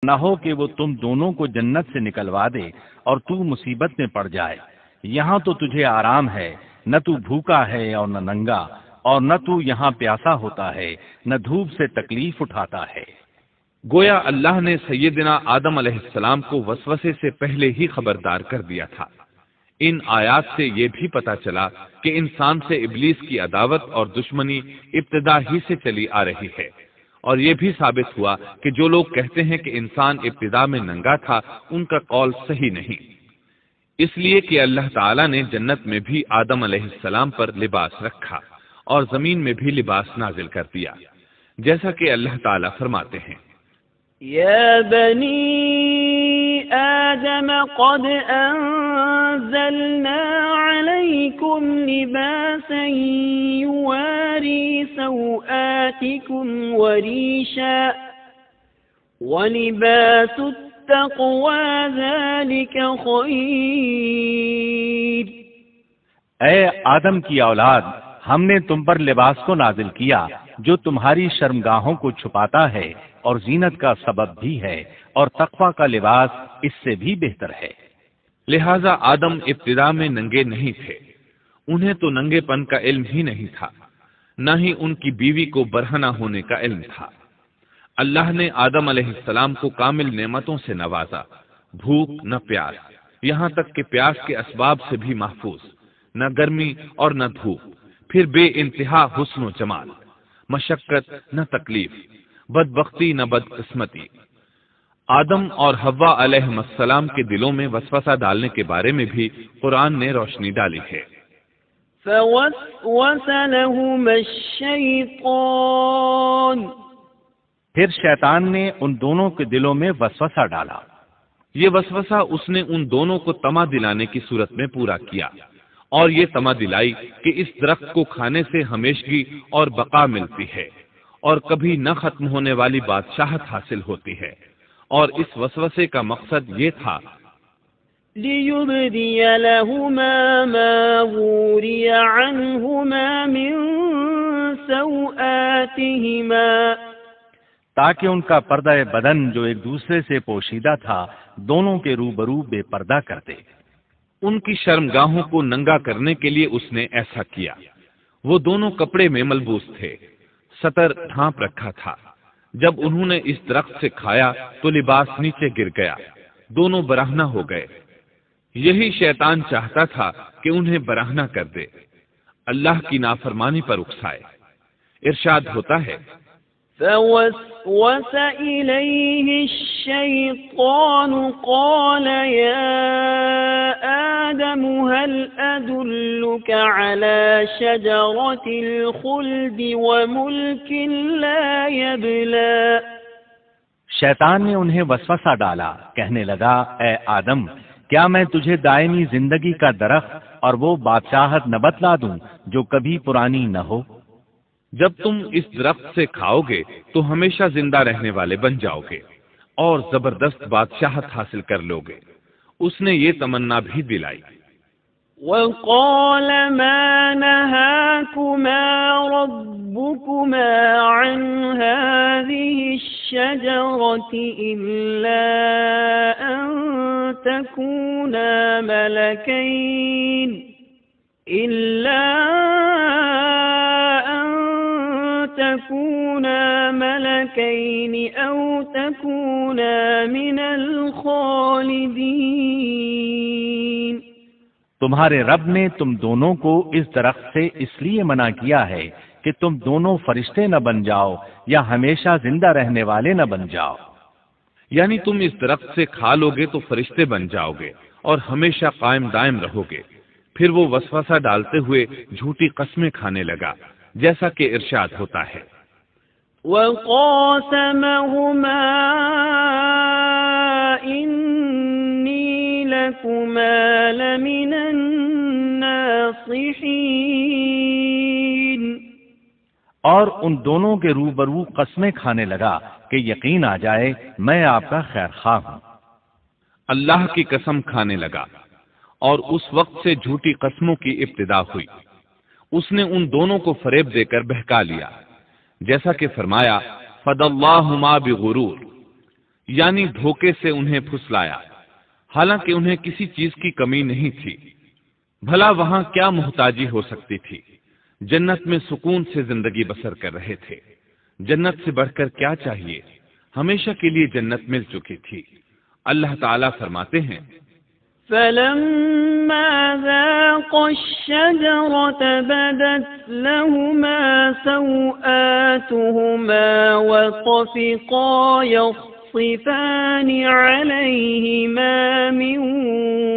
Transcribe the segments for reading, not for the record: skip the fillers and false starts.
نہ ہو کہ وہ تم دونوں کو جنت سے نکلوا دے اور تو مصیبت میں پڑ جائے۔ یہاں تو تجھے آرام ہے، نہ تو بھوکا ہے اور نہ ننگا، اور نہ تو یہاں پیاسا ہوتا ہے، نہ دھوپ سے تکلیف اٹھاتا ہے۔ گویا اللہ نے سیدنا آدم علیہ السلام کو وسوسے سے پہلے ہی خبردار کر دیا تھا۔ ان آیات سے یہ بھی پتا چلا کہ انسان سے ابلیس کی عداوت اور دشمنی ابتدا ہی سے چلی آ رہی ہے، اور یہ بھی ثابت ہوا کہ جو لوگ کہتے ہیں کہ انسان ابتدا میں ننگا تھا، ان کا قول صحیح نہیں، اس لیے کہ اللہ تعالیٰ نے جنت میں بھی آدم علیہ السلام پر لباس رکھا اور زمین میں بھی لباس نازل کر دیا، جیسا کہ اللہ تعالیٰ فرماتے ہیں: يا بني آدم قد أنزلنا عليكم لباسا يواري سوآتكم وريشا ولباس التقوى ذلك خير۔ اے آدم کی اولاد، ہم نے تم پر لباس کو نازل کیا جو تمہاری شرمگاہوں کو چھپاتا ہے اور زینت کا سبب بھی ہے، اور تقوی کا لباس اس سے بھی بہتر ہے۔ لہذا آدم ابتدا میں ننگے نہیں تھے، انہیں تو ننگے پن کا علم ہی نہیں تھا، نہ ہی ان کی بیوی کو برہنہ ہونے کا علم تھا۔ اللہ نے آدم علیہ السلام کو کامل نعمتوں سے نوازا، بھوک نہ پیاس، یہاں تک کہ پیاس کے اسباب سے بھی محفوظ، نہ گرمی اور نہ دھوپ، پھر بے انتہا حسن و جمال، مشقت نہ تکلیف، بدبختی نہ بدقسمتی۔ آدم اور حوا علیہ السلام کے دلوں میں وسوسہ ڈالنے کے بارے میں بھی قرآن نے روشنی ڈالی ہے۔ فوسوس لهما الشیطان، پھر شیطان نے ان دونوں کے دلوں میں وسوسہ ڈالا۔ یہ وسوسہ اس نے ان دونوں کو طمع دلانے کی صورت میں پورا کیا، اور یہ طمع دلائی کہ اس درخت کو کھانے سے ہمیشگی اور بقا ملتی ہے، اور کبھی نہ ختم ہونے والی بادشاہت حاصل ہوتی ہے، اور اس وسوسے کا مقصد یہ تھا لِيُبْدِيَ لَهُمَا مَا وُورِيَ عَنْهُمَا مِنْ سَوْآتِهِمَا، تاکہ ان کا پردہ بدن جو ایک دوسرے سے پوشیدہ تھا دونوں کے روبرو بے پردہ کر دے۔ ان کی شرمگاہوں کو ننگا کرنے کے لیے اس نے ایسا کیا۔ وہ دونوں کپڑے میں ملبوس تھے، ستر ڈھانپ رکھا تھا۔ جب انہوں نے اس درخت سے کھایا تو لباس نیچے گر گیا، دونوں برہنہ ہو گئے۔ یہی شیطان چاہتا تھا کہ انہیں برہنہ کر دے، اللہ کی نافرمانی پر اکسائے۔ ارشاد ہوتا ہے: فوسوس إليه الشيطان قال يا آدم هل أدلك على شجرة الخلد وملك لا يبلى۔ شیطان نے انہیں وسوسہ ڈالا، کہنے لگا: اے آدم، کیا میں تجھے دائمی زندگی کا درخت اور وہ بادشاہت نہ بتلا دوں جو کبھی پرانی نہ ہو؟ جب تم اس درخت سے کھاؤ گے تو ہمیشہ زندہ رہنے والے بن جاؤ گے اور زبردست بادشاہت حاصل کر لو گے۔ اس نے یہ تمنا بھی دلائی۔ وقال ما نهاكما ربكما عن هذه الشجرة إلا أن تكونا ملكين أو تكونا من الخالدين۔ تمہارے رب نے تم دونوں کو اس درخت سے اس لیے منع کیا ہے کہ تم دونوں فرشتے نہ بن جاؤ یا ہمیشہ زندہ رہنے والے نہ بن جاؤ۔ یعنی تم اس درخت سے کھا لو گے تو فرشتے بن جاؤ گے اور ہمیشہ قائم دائم رہو گے۔ پھر وہ وسوسہ ڈالتے ہوئے جھوٹی قسمیں کھانے لگا، جیسا کہ ارشاد ہوتا ہے: وَقَاسَمَهُمَا إِنِّي لَكُمَا لَمِنَ النَّاصِحِينَ، اور ان دونوں کے روبرو قسمیں کھانے لگا کہ یقین آ جائے میں آپ کا خیر خواہ ہوں۔ اللہ کی قسم کھانے لگا، اور اس وقت سے جھوٹی قسموں کی ابتدا ہوئی۔ اس نے ان دونوں کو فریب دے کر بہکا لیا، جیسا کہ فرمایا: فَدَلَّاهُمَا بِغُرُورٍ، یعنی دھوکے سے انہیں پھسلایا، حالانکہ انہیں کسی چیز کی کمی نہیں تھی۔ بھلا وہاں کیا محتاجی ہو سکتی تھی؟ جنت میں سکون سے زندگی بسر کر رہے تھے۔ جنت سے بڑھ کر کیا چاہیے؟ ہمیشہ کے لیے جنت مل چکی تھی۔ اللہ تعالیٰ فرماتے ہیں، فَلَمَّا ذَاقَا الشَّجَرَةَ بَدَتْ لَهُمَا سَوْآتُهُمَا وَطَفِقَا يَخْصِفَانِ عَلَيْهِمَا مِنْ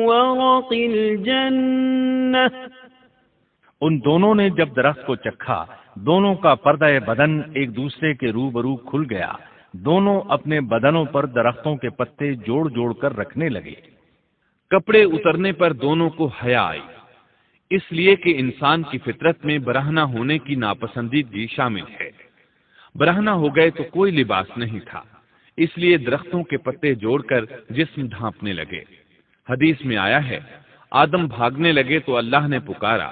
وَرَقِ الْجَنَّةِ۔ ان دونوں نے جب درخت کو چکھا، دونوں کا پردہ بدن ایک دوسرے کے روبرو کھل گیا، دونوں اپنے بدنوں پر درختوں کے پتے جوڑ جوڑ کر رکھنے لگے۔ کپڑے اترنے پر دونوں کو حیا آئی، اس لیے کہ انسان کی فطرت میں برہنہ ہونے کی ناپسندیدگی شامل ہے۔ برہنہ ہو گئے تو کوئی لباس نہیں تھا، اس لیے درختوں کے پتے جوڑ کر جسم ڈھانپنے لگے۔ حدیث میں آیا ہے، آدم بھاگنے لگے تو اللہ نے پکارا،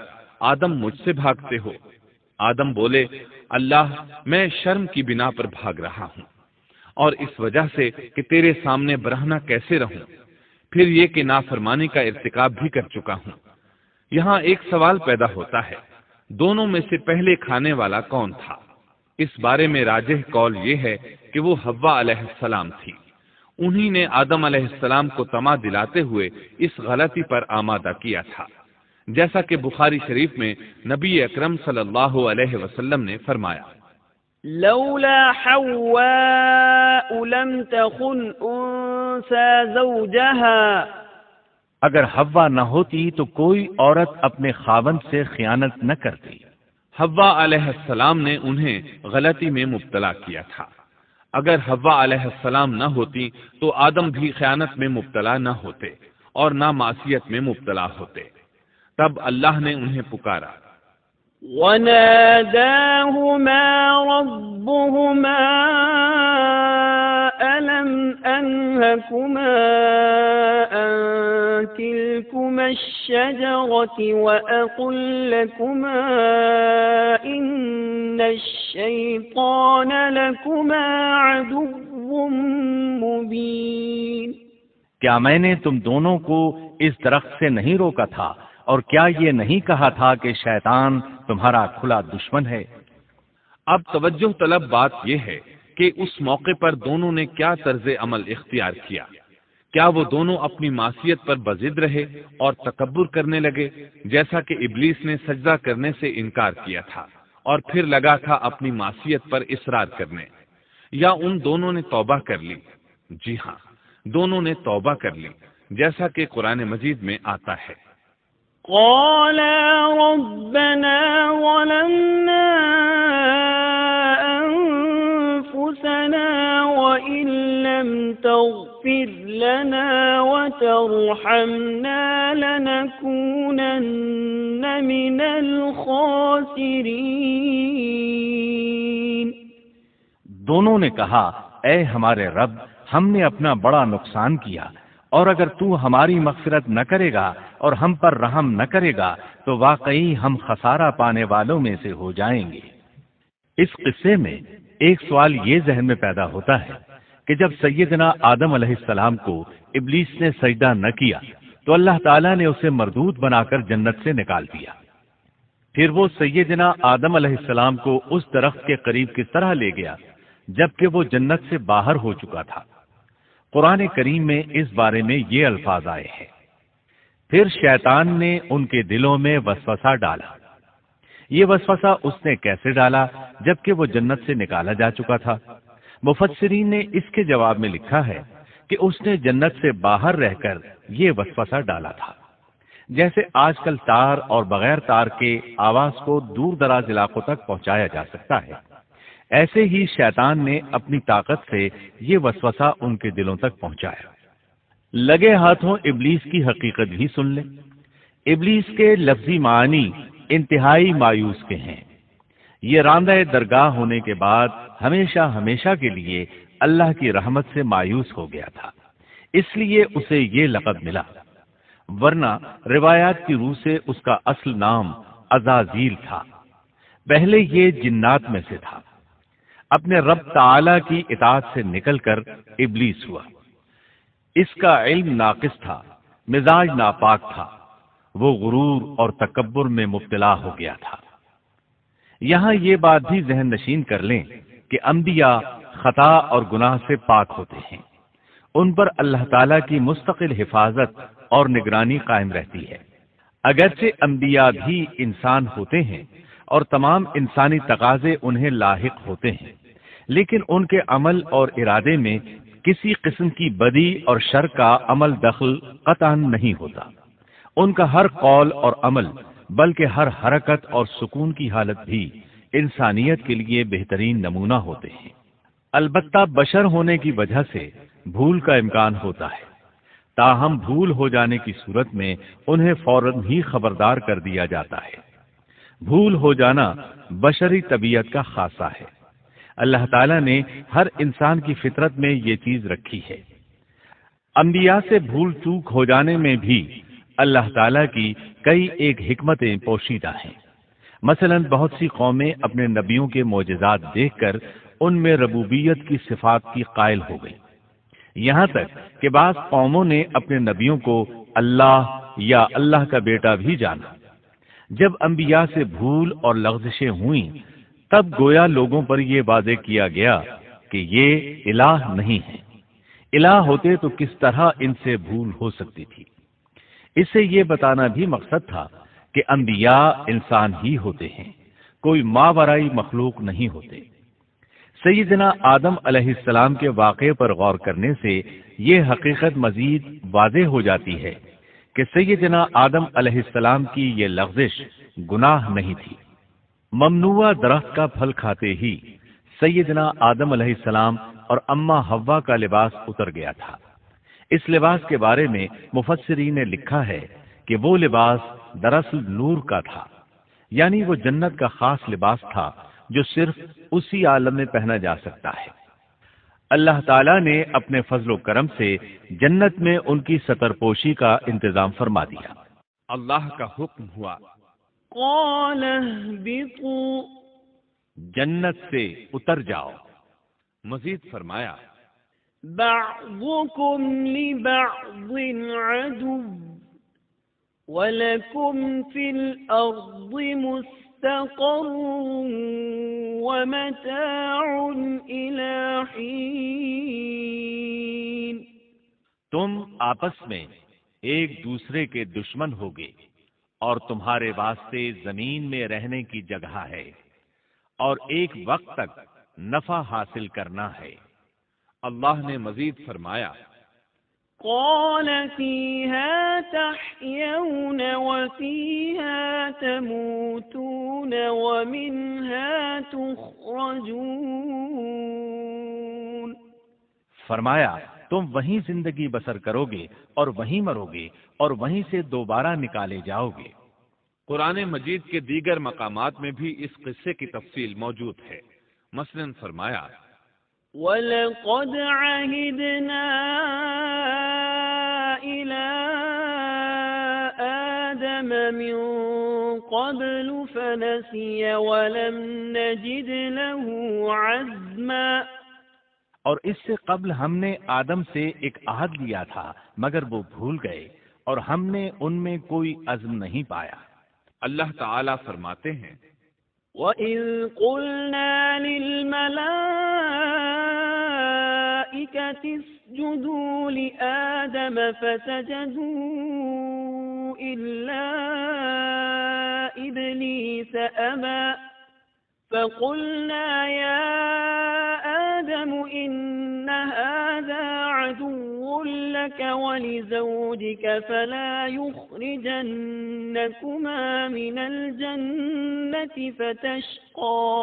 آدم مجھ سے بھاگتے ہو؟ آدم بولے، اللہ میں شرم کی بنا پر بھاگ رہا ہوں، اور اس وجہ سے کہ تیرے سامنے برہنہ کیسے رہوں، پھر یہ کہ نافرمانی کا ارتکاب بھی کر چکا ہوں۔ یہاں ایک سوال پیدا ہوتا ہے، دونوں میں سے پہلے کھانے والا کون تھا؟ اس بارے میں راجح قول یہ ہے کہ وہ حوا علیہ السلام تھی۔ انہی نے آدم علیہ السلام کو طمع دلاتے ہوئے اس غلطی پر آمادہ کیا تھا، جیسا کہ بخاری شریف میں نبی اکرم صلی اللہ علیہ وسلم نے فرمایا، لولا حواء لم تخن انثى زوجها۔ اگر حوا نہ ہوتی تو کوئی عورت اپنے خاوند سے خیانت نہ کرتی۔ حوا علیہ السلام نے انہیں غلطی میں مبتلا کیا تھا۔ اگر حوا علیہ السلام نہ ہوتی تو آدم بھی خیانت میں مبتلا نہ ہوتے اور نہ معصیت میں مبتلا ہوتے۔ تب اللہ نے انہیں پکارا، وَنَادَاهُمَا رَبُّهُمَا أَلَمْ أَنْهَكُمَا عَنْ تِلْكُمَا الشَّجَرَةِ وَأَقُلْ لَكُمَا إِنَّ الشَّيْطَانَ لَكُمَا عَدُوٌّ مُبِينٌ۔ کیا میں نے تم دونوں کو اس درخت سے نہیں روکا تھا، اور کیا یہ نہیں کہا تھا کہ شیطان تمہارا کھلا دشمن ہے؟ اب توجہ طلب بات یہ ہے کہ اس موقع پر دونوں نے کیا طرز عمل اختیار کیا۔ کیا وہ دونوں اپنی معصیت پر بضد رہے اور تکبر کرنے لگے، جیسا کہ ابلیس نے سجدہ کرنے سے انکار کیا تھا اور پھر لگا تھا اپنی معصیت پر اصرار کرنے، یا ان دونوں نے توبہ کر لی؟ جی ہاں، دونوں نے توبہ کر لی، جیسا کہ قرآن مجید میں آتا ہے، قَالَا رَبَّنَا ظَلَمْنَا أَنفُسَنَا وَإِن لَّمْ تَغْفِرْ لَنَا وَتَرْحَمْنَا لَنَكُونَنَّ مِنَ الْخَاسِرِينَ۔ دونوں نے کہا، اے ہمارے رب، ہم نے اپنا بڑا نقصان کیا، اور اگر تو ہماری مغفرت نہ کرے گا اور ہم پر رحم نہ کرے گا تو واقعی ہم خسارہ پانے والوں میں سے ہو جائیں گے۔ اس قصے میں ایک سوال یہ ذہن میں پیدا ہوتا ہے کہ جب سیدنا آدم علیہ السلام کو ابلیس نے سجدہ نہ کیا تو اللہ تعالیٰ نے اسے مردود بنا کر جنت سے نکال دیا۔ پھر وہ سیدنا آدم علیہ السلام کو اس درخت کے قریب کس طرح لے گیا جبکہ وہ جنت سے باہر ہو چکا تھا؟ قرآن کریم میں اس بارے میں یہ الفاظ آئے ہیں، پھر شیطان نے ان کے دلوں میں وسوسہ ڈالا۔ یہ وسوسہ اس نے کیسے ڈالا جبکہ وہ جنت سے نکالا جا چکا تھا؟ مفسرین نے اس کے جواب میں لکھا ہے کہ اس نے جنت سے باہر رہ کر یہ وسوسہ ڈالا تھا۔ جیسے آج کل تار اور بغیر تار کے آواز کو دور دراز علاقوں تک پہنچایا جا سکتا ہے، ایسے ہی شیطان نے اپنی طاقت سے یہ وسوسہ ان کے دلوں تک پہنچایا۔ لگے ہاتھوں ابلیس کی حقیقت بھی سن لیں۔ ابلیس کے لفظی معنی انتہائی مایوس کے ہیں۔ یہ راندہ درگاہ ہونے کے بعد ہمیشہ ہمیشہ کے لیے اللہ کی رحمت سے مایوس ہو گیا تھا، اس لیے اسے یہ لقب ملا، ورنہ روایات کی روح سے اس کا اصل نام عزازیل تھا۔ پہلے یہ جنات میں سے تھا۔ اپنے رب تعالی کی اطاعت سے نکل کر ابلیس ہوا۔ اس کا علم ناقص تھا، مزاج ناپاک تھا، وہ غرور اور تکبر میں مبتلا ہو گیا تھا۔ یہاں یہ بات بھی ذہن نشین کر لیں کہ انبیاء خطا اور گناہ سے پاک ہوتے ہیں، ان پر اللہ تعالیٰ کی مستقل حفاظت اور نگرانی قائم رہتی ہے۔ اگرچہ انبیاء بھی انسان ہوتے ہیں اور تمام انسانی تقاضے انہیں لاحق ہوتے ہیں، لیکن ان کے عمل اور ارادے میں کسی قسم کی بدی اور شر کا عمل دخل قطعا نہیں ہوتا۔ ان کا ہر قول اور عمل بلکہ ہر حرکت اور سکون کی حالت بھی انسانیت کے لیے بہترین نمونہ ہوتے ہیں۔ البتہ بشر ہونے کی وجہ سے بھول کا امکان ہوتا ہے، تاہم بھول ہو جانے کی صورت میں انہیں فوراً ہی خبردار کر دیا جاتا ہے۔ بھول ہو جانا بشری طبیعت کا خاصہ ہے۔ اللہ تعالیٰ نے ہر انسان کی فطرت میں یہ چیز رکھی ہے۔ انبیاء سے بھول چوک ہو جانے میں بھی اللہ تعالیٰ کی کئی ایک حکمتیں پوشیدہ ہیں۔ مثلا بہت سی قومیں اپنے نبیوں کے معجزات دیکھ کر ان میں ربوبیت کی صفات کی قائل ہو گئی، یہاں تک کہ بعض قوموں نے اپنے نبیوں کو اللہ یا اللہ کا بیٹا بھی جانا۔ جب انبیاء سے بھول اور لغزشیں ہوئیں تب گویا لوگوں پر یہ واضح کیا گیا کہ یہ الہ نہیں ہے۔ الہ ہوتے تو کس طرح ان سے بھول ہو سکتی تھی۔ اس سے یہ بتانا بھی مقصد تھا کہ انبیاء انسان ہی ہوتے ہیں، کوئی ماورائی مخلوق نہیں ہوتے۔ سیدنا آدم علیہ السلام کے واقعے پر غور کرنے سے یہ حقیقت مزید واضح ہو جاتی ہے کہ سیدنا آدم علیہ السلام کی یہ لغزش گناہ نہیں تھی۔ ممنوع درخت کا پھل کھاتے ہی سیدنا آدم علیہ السلام اور اماں حوا کا لباس اتر گیا تھا۔ اس لباس کے بارے میں مفسرین نے لکھا ہے کہ وہ لباس دراصل نور کا تھا، یعنی وہ جنت کا خاص لباس تھا جو صرف اسی عالم میں پہنا جا سکتا ہے۔ اللہ تعالیٰ نے اپنے فضل و کرم سے جنت میں ان کی ستر پوشی کا انتظام فرما دیا۔ اللہ کا حکم ہوا، قال اهبطوا، جنت سے اتر جاؤ۔ مزید فرمایا، بعضكم لبعض عدو ولكم في الأرض مستقر ومتاع إلى حين۔ تم آپس میں ایک دوسرے کے دشمن ہوگے اور تمہارے واسطے زمین میں رہنے کی جگہ ہے اور ایک وقت تک نفع حاصل کرنا ہے۔ اللہ نے مزید فرمایا، قال فيها تحيون وفيها تموتون ومنها تخرجون۔ فرمایا تم وہیں زندگی بسر کرو گے اور وہیں مرو گے اور وہیں سے دوبارہ نکالے جاؤ گے۔ قرآن مجید کے دیگر مقامات میں بھی اس قصے کی تفصیل موجود ہے۔ مثلاً فرمایا، وَلَقَدْ عَهِدْنَا إِلَىٰ آدَمَ مِن قَبْلُ فَنَسِيَ وَلَمْ نَجِدْ لَهُ عَزْمًا۔ اور اس سے قبل ہم نے آدم سے ایک عہد لیا تھا مگر وہ بھول گئے اور ہم نے ان میں کوئی عزم نہیں پایا۔ اللہ تعالیٰ فرماتے ہیں، وَإِذْ قُلْنَا لِلْمَلَائِكَةِ اسْجُدُوا لِآدَمَ فَسَجَدُوا إِلَّا إِبْلِيسَ أَبَى فَقُلْنَا يَا آدَمُ إِنَّ هَذَا عَدُوٌّ لَكَ وَلِزَوْجِكَ فَلَا يُخْرِجَنَّكُمَا مِنَ الْجَنَّةِ فَتَشْقَىٰ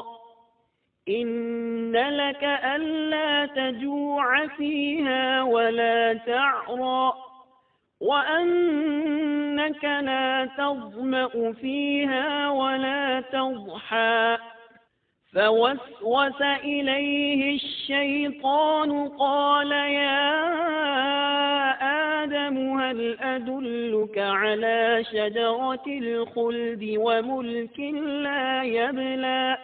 إِنَّ لَكَ أَلَّا تَجُوعَ فِيهَا وَلَا تَعْرَىٰ وَأَنَّكَ لَا تَظْمَأُ فِيهَا وَلَا تَضْحَىٰ فوسوس إليه الشيطان قال يا آدم هل أدلك على شجرة الخلد وملك لا يبلى۔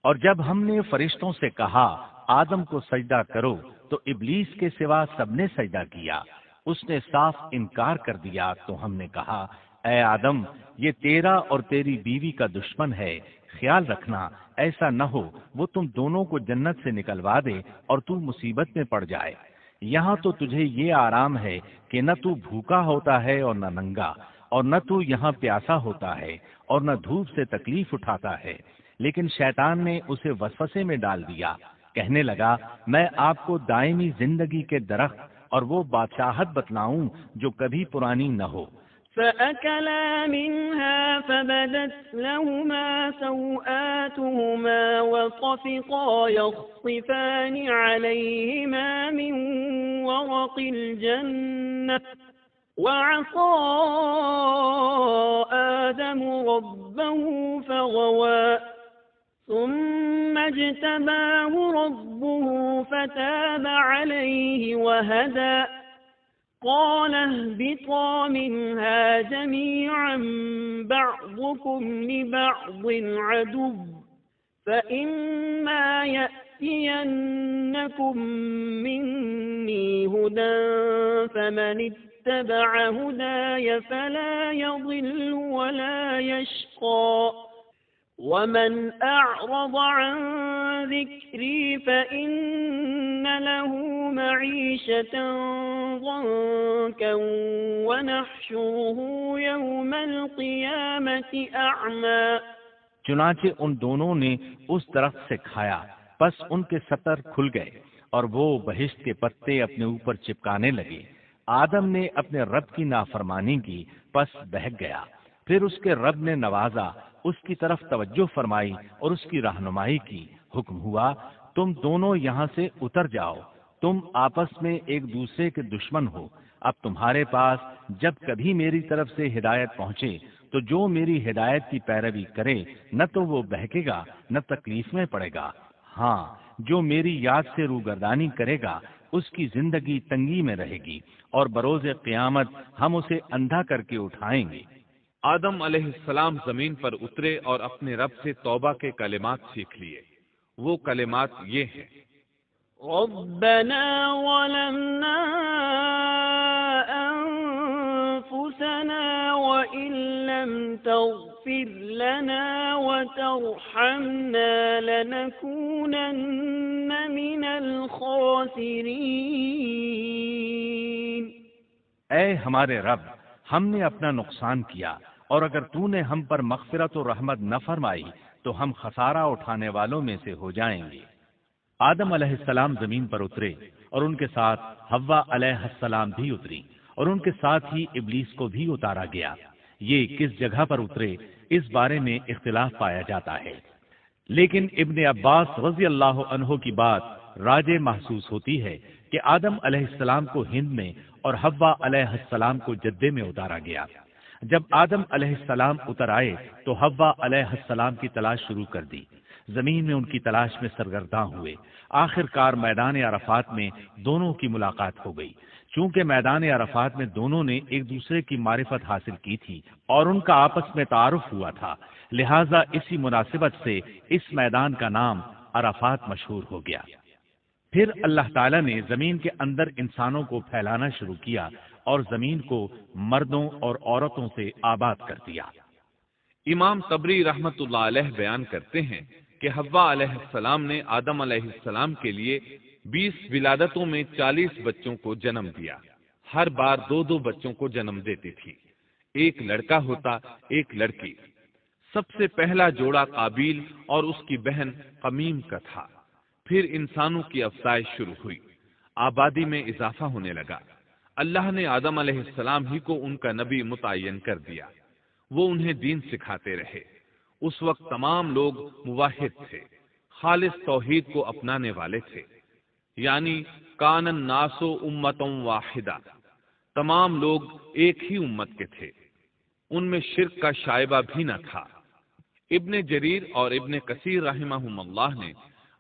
اور جب ہم نے فرشتوں سے کہا آدم کو سجدہ کرو تو ابلیس کے سوا سب نے سجدہ کیا، اس نے صاف انکار کر دیا۔ تو ہم نے کہا اے آدم، یہ تیرا اور تیری بیوی کا دشمن ہے، خیال رکھنا ایسا نہ ہو وہ تم دونوں کو جنت سے نکلوا دے اور تو مصیبت میں پڑ جائے۔ یہاں تو تجھے یہ آرام ہے کہ نہ تو بھوکا ہوتا ہے اور نہ ننگا، اور نہ تو یہاں پیاسا ہوتا ہے اور نہ دھوپ سے تکلیف اٹھاتا ہے۔ لیکن شیطان نے اسے وسوسے میں ڈال دیا، کہنے لگا میں آپ کو دائمی زندگی کے درخت اور وہ بادشاہت بتلاؤں جو کبھی پرانی نہ ہو۔ فأكلا منها فبدت لهما سوآتهما وطفقا يخصفان عليهما من ورق الجنة وعصى آدم ربه فغوى ثم اجتباه ربه فتاب عليه وهدى قال اهبطا منها جميعا بعضكم لبعض عدو فإما يأتينكم مني هدى فمن اتبع هداي فلا يضل ولا يشقى ومن أعرض عن ذكري فإن له معيشة ضنكا ونحشره يوم القيامة أعمى۔ چنانچہ ان دونوں نے اس درخت سے کھایا، پس ان کے سطر کھل گئے اور وہ بہشت کے پتے اپنے اوپر چپکانے لگے۔ آدم نے اپنے رب کی نافرمانی کی، پس بہک گیا۔ پھر اس کے رب نے نوازا، اس کی طرف توجہ فرمائی اور اس کی رہنمائی کی۔ حکم ہوا تم دونوں یہاں سے اتر جاؤ، تم آپس میں ایک دوسرے کے دشمن ہو۔ اب تمہارے پاس جب کبھی میری طرف سے ہدایت پہنچے تو جو میری ہدایت کی پیروی کرے نہ تو وہ بہکے گا نہ تکلیف میں پڑے گا، ہاں جو میری یاد سے روگردانی کرے گا اس کی زندگی تنگی میں رہے گی اور بروز قیامت ہم اسے اندھا کر کے اٹھائیں گے۔ آدم علیہ السلام زمین پر اترے اور اپنے رب سے توبہ کے کلمات سیکھ لیے۔ وہ کلمات یہ ہیں: ربنا ظلمنا أنفسنا وإن لم تغفر لنا وترحمنا لنكونن من الخاسرين۔ اے ہمارے رب، ہم نے اپنا نقصان کیا اور اگر تو نے ہم پر مغفرت و رحمت نہ فرمائی تو ہم خسارہ اٹھانے والوں میں سے ہو جائیں گے۔ آدم علیہ السلام زمین پر اترے اور ان کے ساتھ حوا علیہ السلام بھی اتری اور ان کے ساتھ ہی ابلیس کو بھی اتارا گیا۔ یہ کس جگہ پر اترے اس بارے میں اختلاف پایا جاتا ہے، لیکن ابن عباس رضی اللہ عنہ کی بات راجح محسوس ہوتی ہے کہ آدم علیہ السلام کو ہند میں اور حوا علیہ السلام کو جدے میں اتارا گیا۔ جب آدم علیہ السلام اتر آئے تو حوا علیہ السلام کی تلاش شروع کر دی، زمین میں ان کی تلاش میں سرگرداں ہوئے۔ آخر کار میدان عرفات میں دونوں کی ملاقات ہو گئی۔ چونکہ میدان عرفات میں دونوں نے ایک دوسرے کی معرفت حاصل کی تھی اور ان کا آپس میں تعارف ہوا تھا، لہٰذا اسی مناسبت سے اس میدان کا نام عرفات مشہور ہو گیا۔ پھر اللہ تعالیٰ نے زمین کے اندر انسانوں کو پھیلانا شروع کیا اور زمین کو مردوں اور عورتوں سے آباد کر دیا۔ امام طبری رحمت اللہ علیہ بیان کرتے ہیں کہ حوا علیہ السلام نے آدم علیہ السلام کے لیے 20 ولادتوں میں 40 بچوں کو جنم دیا۔ ہر بار 2 بچوں کو جنم دیتی تھی، ایک لڑکا ہوتا ایک لڑکی۔ سب سے پہلا جوڑا قابیل اور اس کی بہن قمیم کا تھا۔ پھر انسانوں کی افزائش شروع ہوئی، آبادی میں اضافہ ہونے لگا۔ اللہ نے آدم علیہ السلام ہی کو ان کا نبی متعین کر دیا، وہ انہیں دین سکھاتے رہے۔ اس وقت تمام لوگ موحد تھے، خالص توحید کو اپنانے والے تھے، یعنی کان الناس امۃ واحدہ، تمام لوگ ایک ہی امت کے تھے، ان میں شرک کا شائبہ بھی نہ تھا۔ ابن جریر اور ابن کثیر رحمہم اللہ نے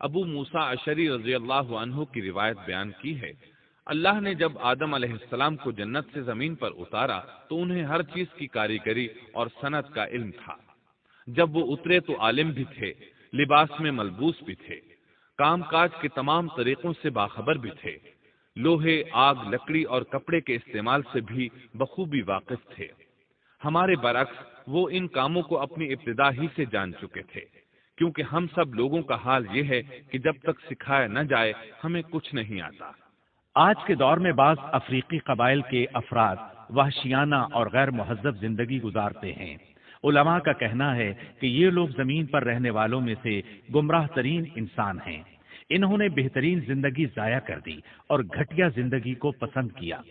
ابو موسیٰ اشعری رضی اللہ عنہ کی روایت بیان کی ہے، اللہ نے جب آدم علیہ السلام کو جنت سے زمین پر اتارا تو انہیں ہر چیز کی کاریگری اور صنعت کا علم تھا۔ جب وہ اترے تو عالم بھی تھے، لباس میں ملبوس بھی تھے، کام کاج کے تمام طریقوں سے باخبر بھی تھے، لوہے، آگ، لکڑی اور کپڑے کے استعمال سے بھی بخوبی واقف تھے۔ ہمارے برعکس وہ ان کاموں کو اپنی ابتدا ہی سے جان چکے تھے، کیونکہ ہم سب لوگوں کا حال یہ ہے کہ جب تک سکھایا نہ جائے ہمیں کچھ نہیں آتا۔ آج کے دور میں بعض افریقی قبائل کے افراد وحشیانہ اور غیر مہذب زندگی گزارتے ہیں۔ علماء کا کہنا ہے کہ یہ لوگ زمین پر رہنے والوں میں سے گمراہ ترین انسان ہیں۔ انہوں نے بہترین زندگی ضائع کر دی اور گھٹیا زندگی کو پسند کیا۔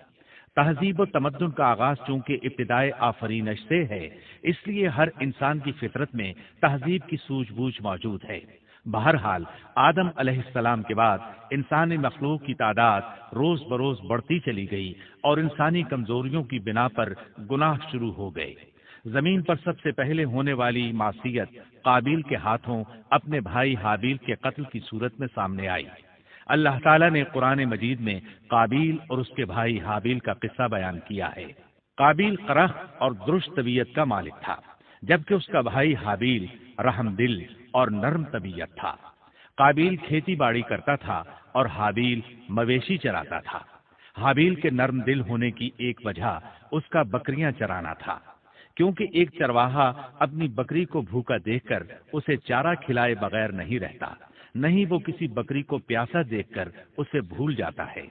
تہذیب و تمدن کا آغاز چونکہ ابتدائے آفرینش سے ہے، اس لیے ہر انسان کی فطرت میں تہذیب کی سوجھ بوجھ موجود ہے۔ بہرحال آدم علیہ السلام کے بعد انسانی مخلوق کی تعداد روز بروز بڑھتی چلی گئی اور انسانی کمزوریوں کی بنا پر گناہ شروع ہو گئے۔ زمین پر سب سے پہلے ہونے والی معصیت قابیل کے ہاتھوں اپنے بھائی حابیل کے قتل کی صورت میں سامنے آئی۔ اللہ تعالیٰ نے قرآن مجید میں قابیل اور اس کے بھائی حابیل کا قصہ بیان کیا ہے۔ قابیل قرخ اور درست طبیعت کا مالک تھا، جبکہ اس کا بھائی حابیل رحم دل اور نرم طبیعت تھا۔ قابیل کھیتی باڑی کرتا تھا اور حابیل مویشی چراتا تھا۔ حابیل کے نرم دل ہونے کی ایک وجہ اس کا بکریاں چرانا تھا، کیونکہ ایک چرواہا اپنی بکری کو بھوکا دیکھ کر اسے چارہ کھلائے بغیر نہیں رہتا، نہیں وہ کسی بکری کو پیاسا دیکھ کر اسے بھول جاتا ہے۔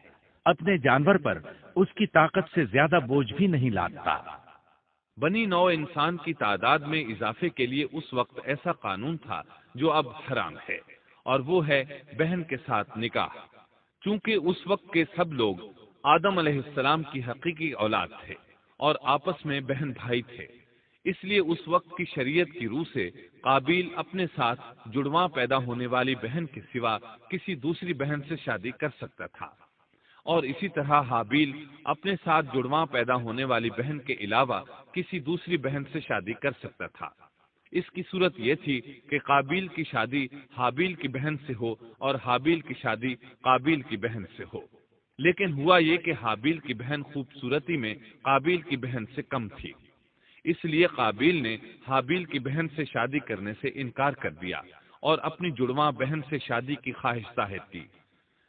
اپنے جانور پر اس کی طاقت سے زیادہ بوجھ بھی نہیں لادتا۔ بنی نوع انسان کی تعداد میں اضافے کے لیے اس وقت ایسا قانون تھا جو اب حرام ہے، اور وہ ہے بہن کے ساتھ نکاح۔ چونکہ اس وقت کے سب لوگ آدم علیہ السلام کی حقیقی اولاد تھے اور آپس میں بہن بھائی تھے، اس لیے اس وقت کی شریعت کی روح سے قابیل اپنے ساتھ جڑواں پیدا ہونے والی بہن کے سوا کسی دوسری بہن سے شادی کر سکتا تھا، اور اسی طرح حابیل اپنے ساتھ جڑواں پیدا ہونے والی بہن کے علاوہ کسی دوسری بہن سے شادی کر سکتا تھا۔ اس کی صورت یہ تھی کہ قابیل کی شادی حابیل کی بہن سے ہو اور حابیل کی شادی قابیل کی بہن سے ہو، لیکن ہوا یہ کہ حابیل کی بہن خوبصورتی میں قابیل کی بہن سے کم تھی، اس لیے قابیل نے حابیل کی بہن سے شادی کرنے سے انکار کر دیا اور اپنی جڑواں بہن سے شادی کی خواہش ظاہر کی،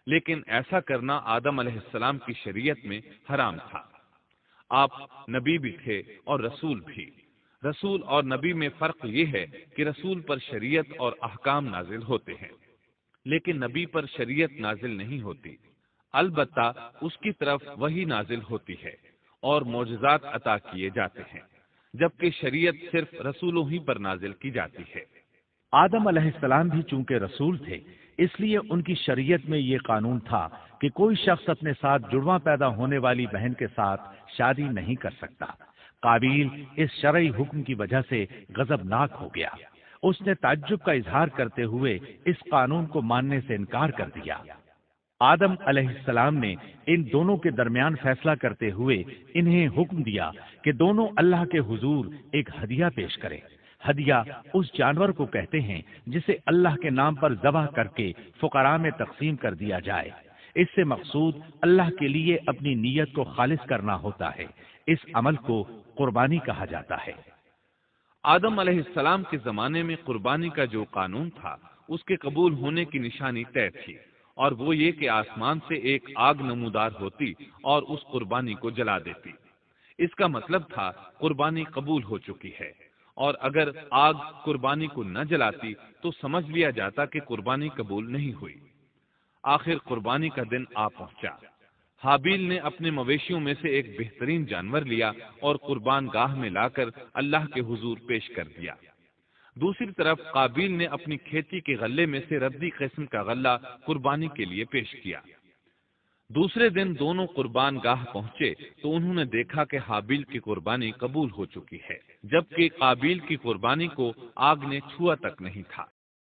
لیکن ایسا کرنا آدم علیہ السلام کی شریعت میں حرام تھا۔ آپ نبی بھی تھے اور رسول بھی۔ رسول اور نبی میں فرق یہ ہے کہ رسول پر شریعت اور احکام نازل ہوتے ہیں، لیکن نبی پر شریعت نازل نہیں ہوتی، البتہ اس کی طرف وحی نازل ہوتی ہے اور معجزات عطا کیے جاتے ہیں، جبکہ شریعت صرف رسولوں ہی پر نازل کی جاتی ہے۔ آدم علیہ السلام بھی چونکہ رسول تھے، اس لیے ان کی شریعت میں یہ قانون تھا کہ کوئی شخص اپنے ساتھ جڑواں پیدا ہونے والی بہن کے ساتھ شادی نہیں کر سکتا۔ قابیل اس شرعی حکم کی وجہ سے غضبناک ہو گیا۔ اس نے تعجب کا اظہار کرتے ہوئے اس قانون کو ماننے سے انکار کر دیا۔ آدم علیہ السلام نے ان دونوں کے درمیان فیصلہ کرتے ہوئے انہیں حکم دیا کہ دونوں اللہ کے حضور ایک ہدیہ پیش کریں۔ ہدیہ اس جانور کو کہتے ہیں جسے اللہ کے نام پر ذبح کر کے فقراء میں تقسیم کر دیا جائے۔ اس سے مقصود اللہ کے لیے اپنی نیت کو خالص کرنا ہوتا ہے۔ اس عمل کو قربانی کہا جاتا ہے۔ آدم علیہ السلام کے زمانے میں قربانی کا جو قانون تھا اس کے قبول ہونے کی نشانی طے تھی، اور وہ یہ کہ آسمان سے ایک آگ نمودار ہوتی اور اس قربانی کو جلا دیتی۔ اس کا مطلب تھا قربانی قبول ہو چکی ہے، اور اگر آگ قربانی کو نہ جلاتی تو سمجھ لیا جاتا کہ قربانی قبول نہیں ہوئی۔ آخر قربانی کا دن آ پہنچا۔ حابیل نے اپنے مویشیوں میں سے ایک بہترین جانور لیا اور قربان گاہ میں لا کر اللہ کے حضور پیش کر دیا۔ دوسری طرف قابیل نے اپنی کھیتی کے غلے میں سے ردی قسم کا غلہ قربانی کے لیے پیش کیا۔ دوسرے دن دونوں قربان گاہ پہنچے تو انہوں نے دیکھا کہ حابیل کی قربانی قبول ہو چکی ہے، جبکہ قابیل کی قربانی کو آگ نے چھوا تک نہیں تھا۔